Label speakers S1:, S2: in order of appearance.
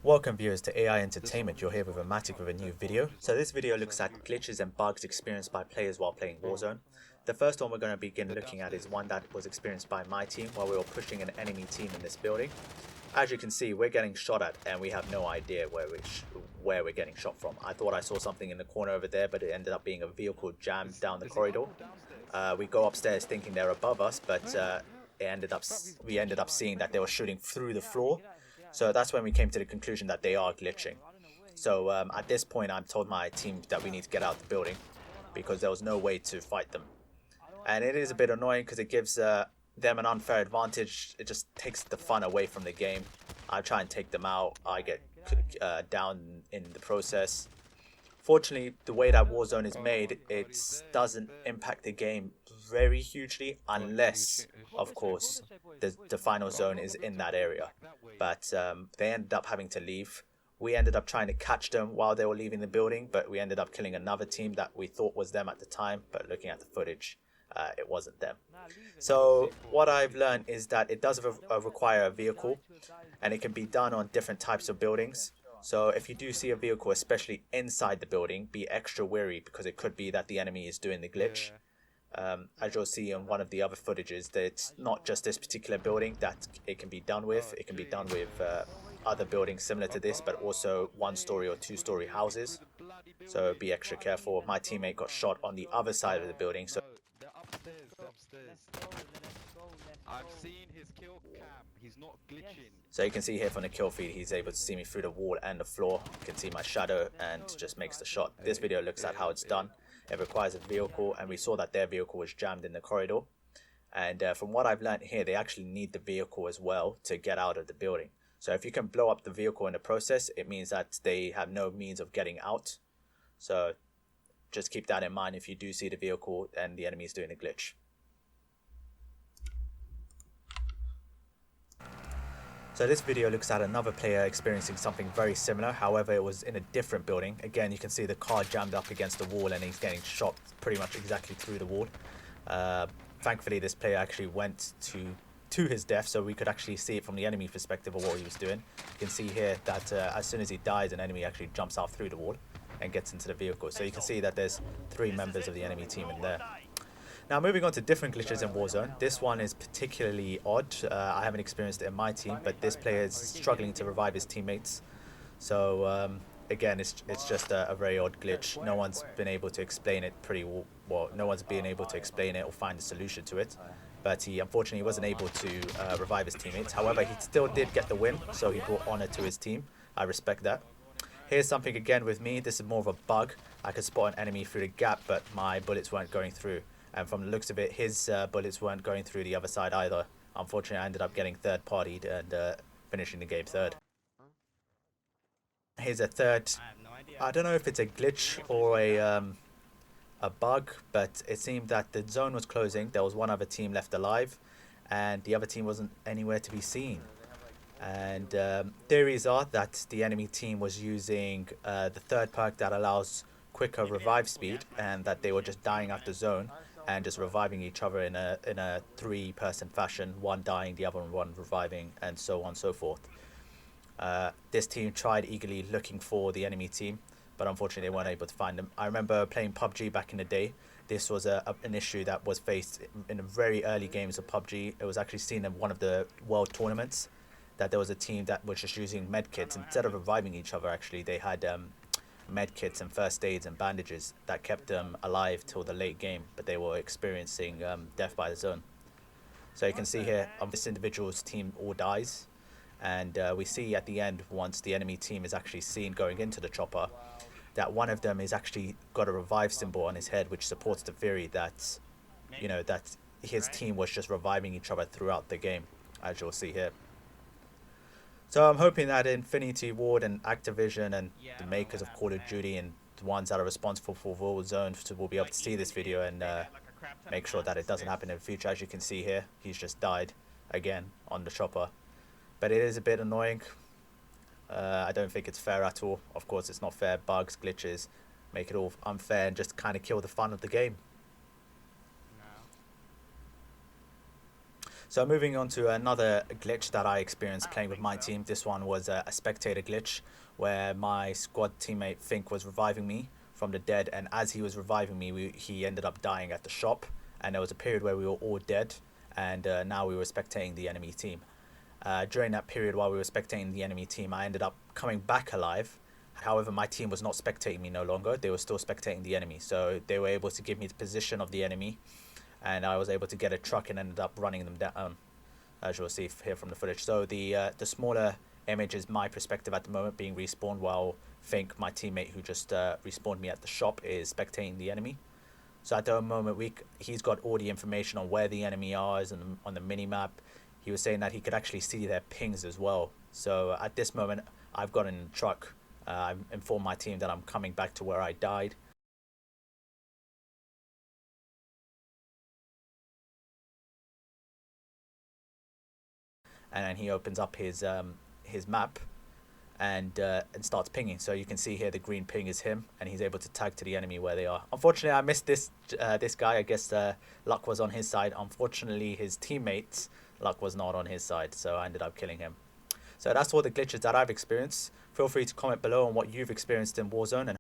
S1: Welcome viewers to AI.Entertainment. You're here with Matic with a new video. So this video looks at glitches and bugs experienced by players while playing Warzone. The first one we're going to begin looking at is one that was experienced by my team while we were pushing an enemy team in this building. As you can see, we're getting shot at and we have no idea where we're getting shot from. I thought I saw something in the corner over there, but it ended up being a vehicle jammed down the corridor. We go upstairs thinking they're above us, but we ended up seeing that they were shooting through the floor. So that's when we came to the conclusion that they are glitching. So at this point, I told my team that we need to get out of the building because there was no way to fight them. And it is a bit annoying because it gives them an unfair advantage. It just takes the fun away from the game. I try and take them out. I get down in the process. Fortunately, the way that Warzone is made, it doesn't impact the game very hugely unless, of course, the final zone is in that area. But they ended up having to leave. We ended up trying to catch them while they were leaving the building, but we ended up killing another team that we thought was them at the time, but looking at the footage, it wasn't them. So what I've learned is that it does require a vehicle, and it can be done on different types of buildings. So if you do see a vehicle, especially inside the building, be extra wary because it could be that the enemy is doing the glitch. As you'll see on one of the other footages, that it's not just this particular building that it can be done with. It can be done with other buildings similar to this, but also one-story or two-story houses. So be extra careful. My teammate got shot on the other side of the building. So
S2: they're upstairs. I've seen his kill cam. He's not glitching.
S1: So you can see here from the kill feed, he's able to see me through the wall and the floor. You can see my shadow and just makes the shot. This video looks at how it's done. It requires a vehicle, and we saw that their vehicle was jammed in the corridor. And from what I've learned here, they actually need the vehicle as well to get out of the building. So if you can blow up the vehicle in the process, it means that they have no means of getting out. So just keep that in mind if you do see the vehicle and the enemy is doing a glitch. So this video looks at another player experiencing something very similar. However, it was in a different building. Again, you can see the car jammed up against the wall and he's getting shot pretty much exactly through the wall. Thankfully, this player actually went to his death, so we could actually see it from the enemy perspective of what he was doing. You can see here that as soon as he dies, an enemy actually jumps out through the wall and gets into the vehicle. So you can see that there's 3 members of the enemy team in there. Now moving on to different glitches in Warzone. This one is particularly odd. I haven't experienced it in my team, but this player is struggling to revive his teammates. So again, it's just a very odd glitch. No one's been able to explain it well. No one's been able to explain it or find a solution to it. But he unfortunately wasn't able to revive his teammates. However, he still did get the win, so he brought honor to his team. I respect that. Here's something again with me. This is more of a bug. I could spot an enemy through the gap, but my bullets weren't going through. And from the looks of it, his bullets weren't going through the other side either. Unfortunately, I ended up getting third-partied and finishing the game third. Here's a third. I don't know if it's a glitch or a bug, but it seemed that the zone was closing. There was one other team left alive, and the other team wasn't anywhere to be seen. And theories are that the enemy team was using the third perk that allows quicker revive speed, and that they were just dying out the zone and just reviving each other in a 3-person fashion, one dying, the other one reviving, and so on and so forth. This team tried eagerly looking for the enemy team, but unfortunately they weren't able to find them. I remember playing PUBG back in the day. This was an issue that was faced in the very early games of PUBG. It was actually seen in one of the world tournaments that there was a team that was just using medkits. Instead of reviving each other, actually, they had medkits and first aids and bandages that kept them alive till the late game, but they were experiencing death by the zone. So you can see here, this individual's team all dies, and we see at the end, once the enemy team is actually seen going into the chopper, that one of them is actually got a revive symbol on his head, which supports the theory that, you know, that his team was just reviving each other throughout the game, as you'll see here. So I'm hoping that Infinity Ward and Activision and the makers of Call of Duty and the ones that are responsible for Warzone will be able to see this video and make sure that it doesn't happen in the future. As you can see here, he's just died again on the chopper. But it is a bit annoying. I don't think it's fair at all. Of course, it's not fair. Bugs, glitches make it all unfair and just kind of kill the fun of the game. So So moving on to another glitch that I experienced playing with my team. This one was a spectator glitch where my squad teammate Fink was reviving me from the dead, and as he was reviving me, he ended up dying at the shop, and there was a period where we were all dead, and now we were spectating the enemy team. During that period while we were spectating the enemy team, I ended up coming back alive. However, my team was not spectating me no longer. They were still spectating the enemy, so they were able to give me the position of the enemy, and I was able to get a truck and ended up running them down, as you'll see here from the footage. So the smaller image is my perspective at the moment, being respawned, while Fink, my teammate who just respawned me at the shop, is spectating the enemy. So at the moment, he's got all the information on where the enemy is and on the mini map. He was saying that he could actually see their pings as well. So at this moment, I've got in the truck. I've informed my team that I'm coming back to where I died. And then he opens up his map and starts pinging. So you can see here the green ping is him, and he's able to tag to the enemy where they are. Unfortunately, I missed this guy. I guess luck was on his side. Unfortunately, his teammates' luck was not on his side, so I ended up killing him. So that's all the glitches that I've experienced. Feel free to comment below on what you've experienced in Warzone and